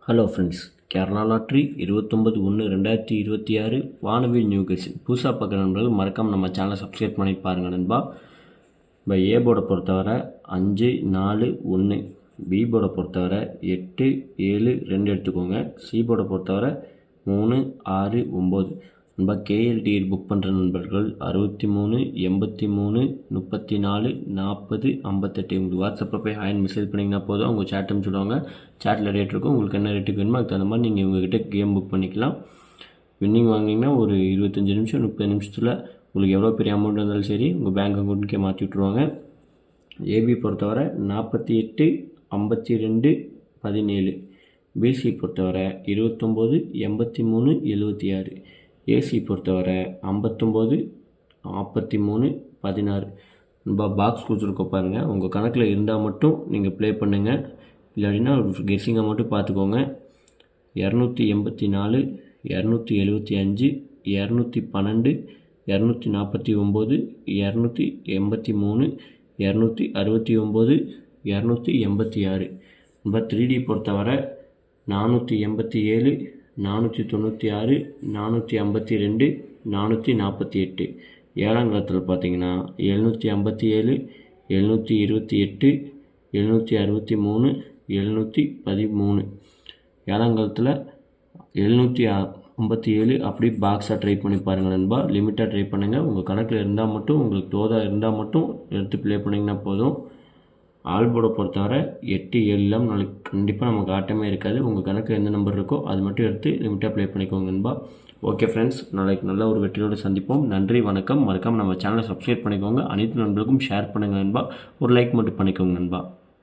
Hello friends, Kerala lottery 29/1/2026 வானவில் new guest புதுசாக பார்க்குற நண்பர்கள் மறக்காமல் நம்ம சேனலை சப்ஸ்கிரைப் பண்ணி பாருங்கள் நண்பா. இப்போ ஏ போர்டை பொறுத்தவரை 5, 4, 1, பி போர்டை பொறுத்தவரை 8, 7, 2 எடுத்துக்கோங்க. சி போர்டை பொறுத்தவரை 3, 6, 9. நண்பா கேஎல்டி புக் பண்ணுற நண்பர்கள் 63, 83, 34, 40, 58 உங்களுக்கு வாட்ஸ்அப்பில் போய் ஹாய்னு மெசேஜ் பண்ணிங்கன்னா போதும். அவங்க சேட் சொல்லுவாங்க. சேட்டில் ரேட் இருக்கும். உங்களுக்கு என்ன ரேட்டுக்கு வேணுமோ அதுக்கு தகுந்த மாதிரி நீங்கள் இவங்ககிட்ட கேம் புக் பண்ணிக்கலாம். வின்னிங் வாங்கினீங்கன்னா ஒரு 25 நிமிஷம் 30 நிமிஷத்தில் உங்களுக்கு எவ்வளோ பெரிய அமௌண்ட் இருந்தாலும் சரி உங்கள் பேங்க் அக்கௌண்ட்டுக்கே மாற்றி விட்ருவாங்க. ஏபி பொறுத்தவரை 48, 52, 17. பிசி பொறுத்தவரை 29, 83, 76. ஏசி பொறுத்தவரை 59, 43, 16. நண்பா பாக்ஸ் கொடுத்துருக்க பாருங்கள். உங்கள் கணக்கில் இருந்தால் மட்டும் நீங்கள் ப்ளே பண்ணுங்கள். இல்லாட்டினா கெஸ்ஸிங்கை மட்டும் பார்த்துக்கோங்க. 284, 275, 212, 249, 283, 269, 286. நண்பா 3D பொறுத்தவரை 487, 496, 452, 448. ஏழாங்கலத்தில் பார்த்தீங்கன்னா 757, 728, 763, 713. ஏழாங்கலத்தில் 757 அப்படி பாக்ஸாக ட்ரை பண்ணி பாருங்கள் நண்பா. லிமிட்டாக ட்ரை பண்ணுங்கள். உங்கள் கணக்கில் இருந்தால் மட்டும் உங்களுக்கு தோதாக இருந்தால் மட்டும் எடுத்து ப்ளே பண்ணிங்கன்னா போதும். ஆல்போர்டை பொறுத்தவரை 8, 7 இல்லாமல் நாளைக்கு கண்டிப்பாக நமக்கு ஆட்டமே இருக்காது. உங்கள் கணக்கு எந்த நம்பர் இருக்கோ அது மட்டும் எடுத்து லிமிட்டாக ப்ளே பண்ணிக்கோங்க நண்பா. ஓகே ஃப்ரெண்ட்ஸ், நாளைக்கு நல்ல ஒரு வெற்றியோடு சந்திப்போம். நன்றி, வணக்கம். மறக்காமல் நம்ம சேனலை சப்ஸ்கிரைப் பண்ணிக்கோங்க. அனைத்து நண்பர்களுக்கும் ஷேர் பண்ணுங்கள் நண்பா. ஒரு லைக் மட்டும் பண்ணிக்கோங்க நண்பா.